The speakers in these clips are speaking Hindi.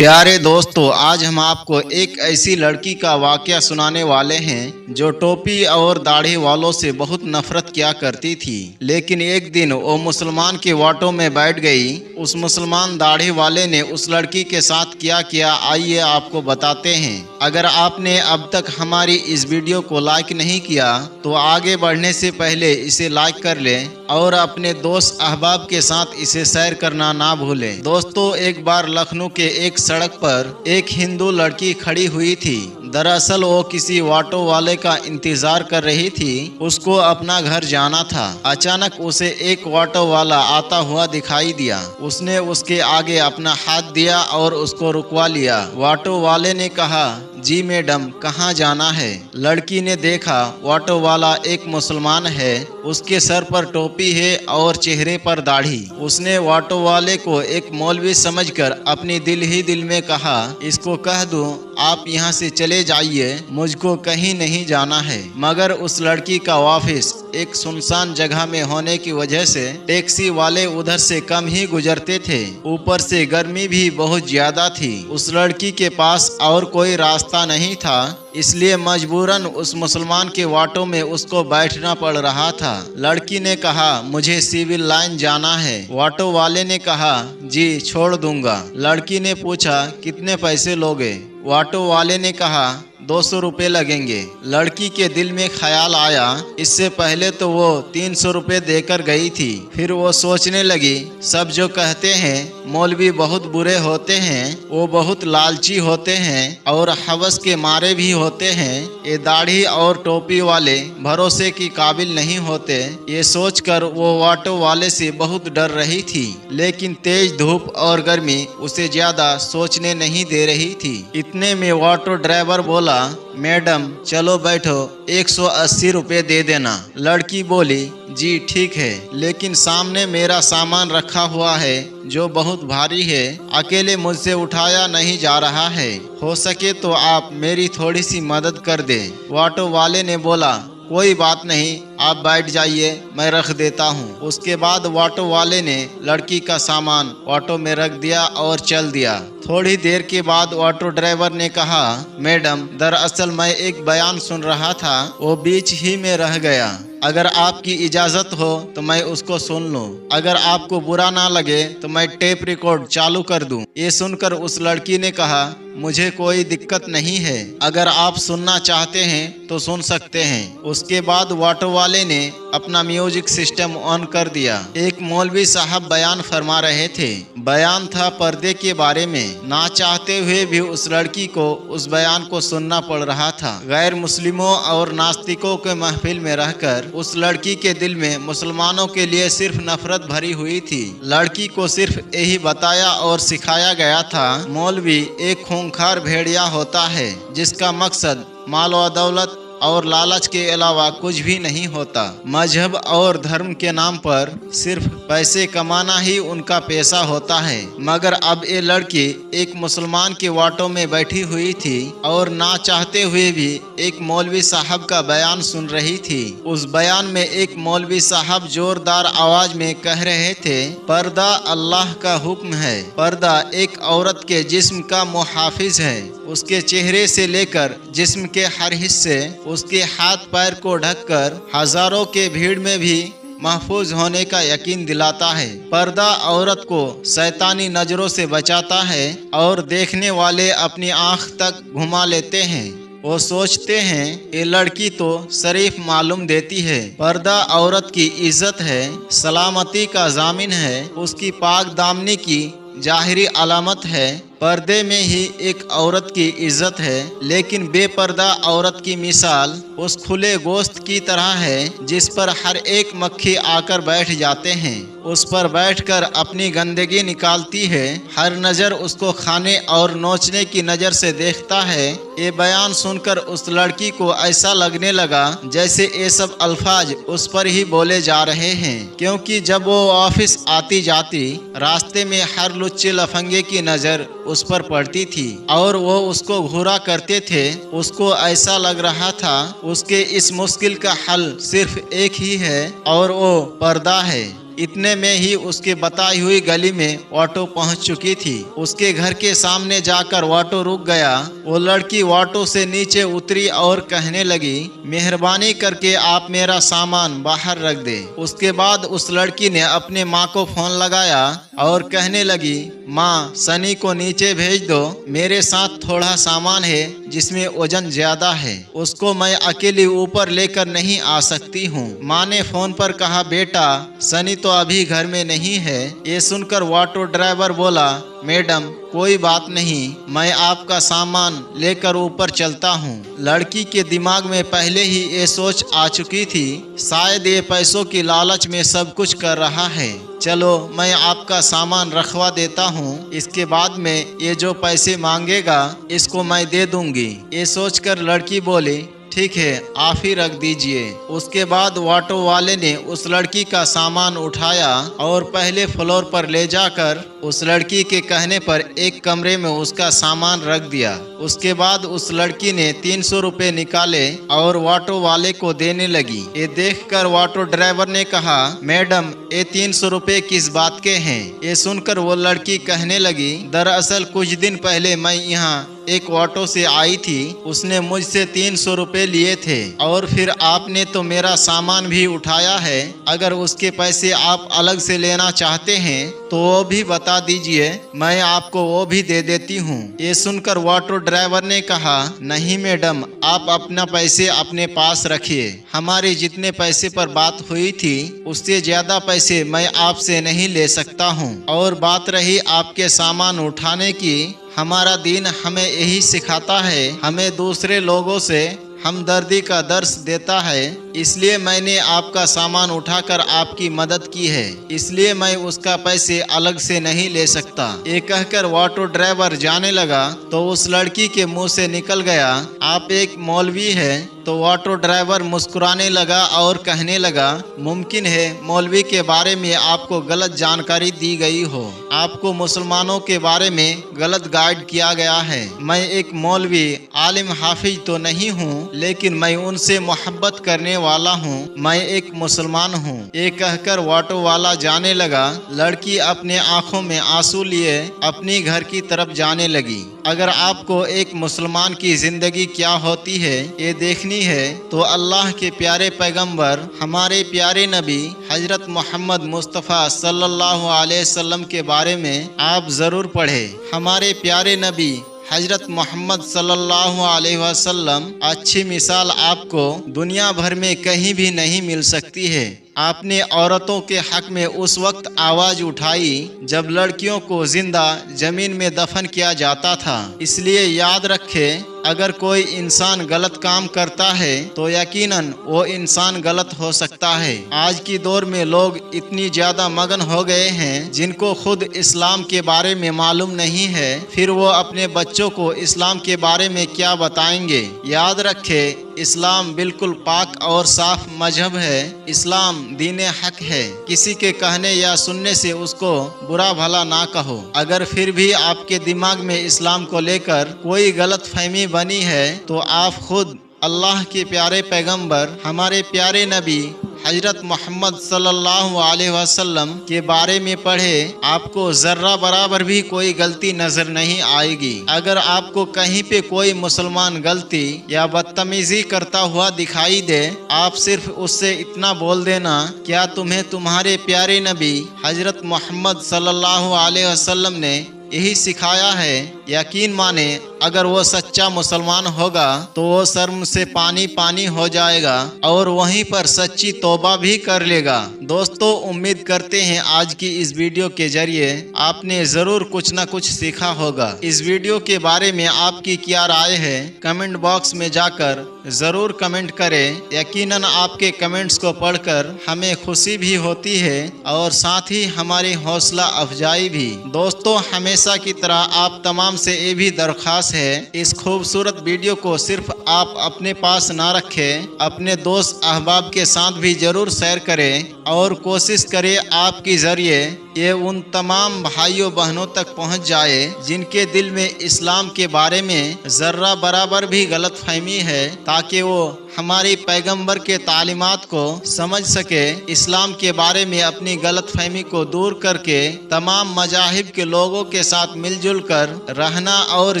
प्यारे दोस्तों, आज हम आपको एक ऐसी लड़की का वाकया सुनाने वाले हैं जो टोपी और दाढ़ी वालों से बहुत नफरत किया करती थी। लेकिन एक दिन वो मुसलमान के वाटों में बैठ गई। उस मुसलमान दाढ़ी वाले ने उस लड़की के साथ क्या आइए आपको बताते हैं। अगर आपने अब तक हमारी इस वीडियो को लाइक नहीं किया तो आगे बढ़ने से पहले इसे लाइक कर लें और अपने दोस्त अहबाब के साथ इसे शेयर करना ना भूलें। दोस्तों, एक बार लखनऊ के एक सड़क पर एक हिंदू लड़की खड़ी हुई थी। दरअसल वो किसी ऑटो वाले का इंतजार कर रही थी। उसको अपना घर जाना था। अचानक उसे एक ऑटो वाला आता हुआ दिखाई दिया। उसने उसके आगे अपना हाथ दिया और उसको रुकवा लिया। ऑटो वाले ने कहा, जी मैडम, कहाँ जाना है? लड़की ने देखा ऑटो वाला एक मुसलमान है। उसके सर पर टोपी है और चेहरे पर दाढ़ी। उसने ऑटो वाले को एक मौलवी समझकर अपनी दिल ही दिल में कहा, इसको कह दूं आप यहाँ से चले जाइए, मुझको कहीं नहीं जाना है। मगर उस लड़की का ऑफिस एक सुनसान जगह में होने की वजह से टैक्सी वाले उधर से कम ही गुजरते थे। ऊपर से गर्मी भी बहुत ज्यादा थी। उस लड़की के पास और कोई रास्ता नहीं था, इसलिए मजबूरन उस मुसलमान के ऑटो में उसको बैठना पड़ रहा था। लड़की ने कहा, मुझे सिविल लाइन जाना है। ऑटो वाले ने कहा, जी छोड़ दूंगा। लड़की ने पूछा, कितने पैसे लोगे? ऑटो वाले ने कहा, 200 रुपये लगेंगे। लड़की के दिल में ख्याल आया, इससे पहले तो वो 300 रुपये देकर गई थी। फिर वो सोचने लगी, सब जो कहते हैं मौलवी बहुत बुरे होते हैं, वो बहुत लालची होते हैं और हवस के मारे भी होते हैं। ये दाढ़ी और टोपी वाले भरोसे की काबिल नहीं होते। ये सोचकर वो ऑटो वाले से बहुत डर रही थी। लेकिन तेज धूप और गर्मी उसे ज्यादा सोचने नहीं दे रही थी। इतने में ऑटो ड्राइवर बोला, मैडम चलो बैठो, 180 रुपये दे देना। लड़की बोली, जी ठीक है, लेकिन सामने मेरा सामान रखा हुआ है जो बहुत भारी है, अकेले मुझसे उठाया नहीं जा रहा है। हो सके तो आप मेरी थोड़ी सी मदद कर दे। ऑटो वाले ने बोला, कोई बात नहीं, आप बैठ जाइए, मैं रख देता हूँ। उसके बाद ऑटो वाले ने लड़की का सामान ऑटो में रख दिया और चल दिया। थोड़ी देर के बाद ऑटो ड्राइवर ने कहा, मैडम दरअसल मैं एक बयान सुन रहा था, वो बीच ही में रह गया। अगर आपकी इजाज़त हो तो मैं उसको सुन लूं। अगर आपको बुरा ना लगे तो मैं टेप रिकॉर्ड चालू कर दूं। ये सुनकर उस लड़की ने कहा, मुझे कोई दिक्कत नहीं है, अगर आप सुनना चाहते हैं तो सुन सकते हैं। उसके बाद ऑटो वाले ने अपना म्यूजिक सिस्टम ऑन कर दिया। एक मौलवी साहब बयान फरमा रहे थे। बयान था पर्दे के बारे में। ना चाहते हुए भी उस लड़की को उस बयान को सुनना पड़ रहा था। गैर मुस्लिमों और नास्तिकों के महफिल में रहकर उस लड़की के दिल में मुसलमानों के लिए सिर्फ नफरत भरी हुई थी। लड़की को सिर्फ यही बताया और सिखाया गया था, मौलवी एक खूंखार भेड़िया होता है जिसका मकसद माल व दौलत और लालच के अलावा कुछ भी नहीं होता। मजहब और धर्म के नाम पर सिर्फ पैसे कमाना ही उनका पेशा होता है। मगर अब ये लड़की एक मुसलमान के ऑटो में बैठी हुई थी और ना चाहते हुए भी एक मौलवी साहब का बयान सुन रही थी। उस बयान में एक मौलवी साहब जोरदार आवाज में कह रहे थे, पर्दा अल्लाह का हुक्म है। पर्दा एक औरत के जिस्म का मुहाफिज है। उसके चेहरे से लेकर जिस्म के हर हिस्से, उसके हाथ पैर को ढककर हजारों के भीड़ में भी महफूज होने का यकीन दिलाता है। पर्दा औरत को शैतानी नजरों से बचाता है और देखने वाले अपनी आंख तक घुमा लेते हैं। वो सोचते हैं ये लड़की तो शरीफ मालूम देती है। पर्दा औरत की इज्जत है, सलामती का जामिन है, उसकी पाक दामनी की जाहिरी अलामत है। पर्दे में ही एक औरत की इज्जत है। लेकिन बेपर्दा औरत की मिसाल उस खुले गोश्त की तरह है जिस पर हर एक मक्खी आकर बैठ जाते हैं। उस पर बैठकर अपनी गंदगी निकालती है। हर नज़र उसको खाने और नोचने की नज़र से देखता है। ये बयान सुनकर उस लड़की को ऐसा लगने लगा जैसे ये सब अल्फाज उस पर ही बोले जा रहे हैं, क्योंकि जब वो ऑफिस आती जाती रास्ते में हर लुच्चे लफंगे की नज़र उस पर पड़ती थी और वो उसको घूरा करते थे। उसको ऐसा लग रहा था उसके इस मुश्किल का हल सिर्फ एक ही है और वो पर्दा है। इतने में ही उसके बताई हुई गली में ऑटो पहुंच चुकी थी। उसके घर के सामने जाकर ऑटो रुक गया। वो लड़की ऑटो से नीचे उतरी और कहने लगी, मेहरबानी करके आप मेरा सामान बाहर रख दे। उसके बाद उस लड़की ने अपने माँ को फोन लगाया और कहने लगी, माँ सनी को नीचे भेज दो, मेरे साथ थोड़ा सामान है जिसमें वजन ज्यादा है, उसको मैं अकेली ऊपर लेकर नहीं आ सकती हूँ। माँ ने फोन पर कहा, बेटा सनी तो अभी घर में नहीं है। ये सुनकर ऑटो ड्राइवर बोला, मैडम कोई बात नहीं, मैं आपका सामान लेकर ऊपर चलता हूँ। लड़की के दिमाग में पहले ही ये सोच आ चुकी थी, शायद ये पैसों की लालच में सब कुछ कर रहा है। चलो मैं आपका सामान रखवा देता हूँ, इसके बाद में ये जो पैसे मांगेगा इसको मैं दे दूंगी। ये सोचकर लड़की बोली, ठीक है आप ही रख दीजिए। उसके बाद ऑटो वाले ने उस लड़की का सामान उठाया और पहले फ्लोर पर ले जाकर उस लड़की के कहने पर एक कमरे में उसका सामान रख दिया। उसके बाद उस लड़की ने 300 रुपए निकाले और ऑटो वाले को देने लगी। ये देखकर ऑटो ड्राइवर ने कहा, मैडम ये 300 रुपए किस बात के हैं? ये सुनकर वो लड़की कहने लगी, दरअसल कुछ दिन पहले मैं यहाँ एक ऑटो से आई थी, उसने मुझसे 300 रुपए लिए थे और फिर आपने तो मेरा सामान भी उठाया है। अगर उसके पैसे आप अलग से लेना चाहते हैं तो वो भी बता दीजिए, मैं आपको वो भी दे देती हूँ। ये सुनकर ऑटो ड्राइवर ने कहा, नहीं मैडम आप अपना पैसे अपने पास रखिए, हमारे जितने पैसे पर बात हुई थी उससे ज्यादा पैसे मैं आपसे नहीं ले सकता हूँ। और बात रही आपके सामान उठाने की, हमारा दीन हमें यही सिखाता है, हमें दूसरे लोगों से हमदर्दी का दर्स देता है, इसलिए मैंने आपका सामान उठाकर आपकी मदद की है, इसलिए मैं उसका पैसे अलग से नहीं ले सकता। ये कहकर ऑटो ड्राइवर जाने लगा तो उस लड़की के मुंह से निकल गया, आप एक मौलवी है। तो ऑटो ड्राइवर मुस्कुराने लगा और कहने लगा, मुमकिन है मौलवी के बारे में आपको गलत जानकारी दी गई हो, आपको मुसलमानों के बारे में गलत गाइड किया गया है। मैं एक मौलवी आलिम हाफिज तो नहीं हूँ, लेकिन मैं उनसे मोहब्बत करने वाला हूँ, मैं एक मुसलमान हूँ। ये कहकर ऑटो वाला जाने लगा। लड़की अपने आंखों में आंसू लिए अपनी घर की तरफ जाने लगी। अगर आपको एक मुसलमान की जिंदगी क्या होती है ये देखनी है तो अल्लाह के प्यारे पैगंबर हमारे प्यारे नबी हजरत मोहम्मद मुस्तफ़ा सल्लल्लाहु अलैहि वसल्लम के बारे में आप ज़रूर पढ़ें। हमारे प्यारे नबी हजरत मोहम्मद सल्लल्लाहु अलैहि वसल्लम अच्छी मिसाल आपको दुनिया भर में कहीं भी नहीं मिल सकती है। आपने औरतों के हक में उस वक्त आवाज़ उठाई जब लड़कियों को जिंदा जमीन में दफन किया जाता था। इसलिए याद रखें, अगर कोई इंसान गलत काम करता है तो यकीनन वो इंसान गलत हो सकता है। आज की दौर में लोग इतनी ज़्यादा मगन हो गए हैं जिनको खुद इस्लाम के बारे में मालूम नहीं है, फिर वो अपने बच्चों को इस्लाम के बारे में क्या बताएंगे। याद रखें, इस्लाम बिल्कुल पाक और साफ मजहब है। इस्लाम दीन हक है। किसी के कहने या सुनने से उसको बुरा भला ना कहो। अगर फिर भी आपके दिमाग में इस्लाम को लेकर कोई गलत फहमी बनी है तो आप खुद अल्लाह के प्यारे पैगंबर हमारे प्यारे नबी हजरत मोहम्मद सल्लल्लाहु अलैहि वसल्लम के बारे में पढ़े, आपको जर्रा बराबर भी कोई गलती नजर नहीं आएगी। अगर आपको कहीं पे कोई मुसलमान गलती या बदतमीजी करता हुआ दिखाई दे, आप सिर्फ उससे इतना बोल देना, क्या तुम्हें तुम्हारे प्यारे नबी हजरत मोहम्मद सल्लल्लाहु अलैहि वसल्लम ने यही सिखाया है? यकीन माने अगर वो सच्चा मुसलमान होगा तो वो शर्म से पानी पानी हो जाएगा और वहीं पर सच्ची तौबा भी कर लेगा। दोस्तों, उम्मीद करते हैं आज की इस वीडियो के जरिए आपने ज़रूर कुछ न कुछ सीखा होगा। इस वीडियो के बारे में आपकी क्या राय है कमेंट बॉक्स में जाकर ज़रूर कमेंट करें। यकीनन आपके कमेंट्स को पढ़कर हमें खुशी भी होती है और साथ ही हमारी हौसला अफजाई भी। दोस्तों, हमेशा की तरह आप तमाम से ये भी दरख्वास्त है, इस खूबसूरत वीडियो को सिर्फ आप अपने पास ना रखें, अपने दोस्त अहबाब के साथ भी ज़रूर शेयर करें और कोशिश करें आपके ज़रिए ये उन तमाम भाइयों बहनों तक पहुंच जाए जिनके दिल में इस्लाम के बारे में जर्रा बराबर भी गलतफहमी है, ताकि वो हमारी पैगंबर के तालीमात को समझ सके, इस्लाम के बारे में अपनी गलतफहमी को दूर करके तमाम मजाहिब के लोगों के साथ मिलजुल कर रहना और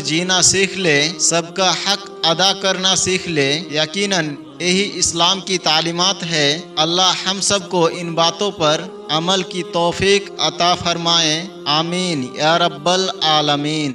जीना सीख ले, सबका हक अदा करना सीख ले। यकीनन यही इस्लाम की तालीमात है। अल्लाह हम सबको इन बातों पर अमल की तौफीक अता फरमाए। आमीन या रब्बल आलमीन।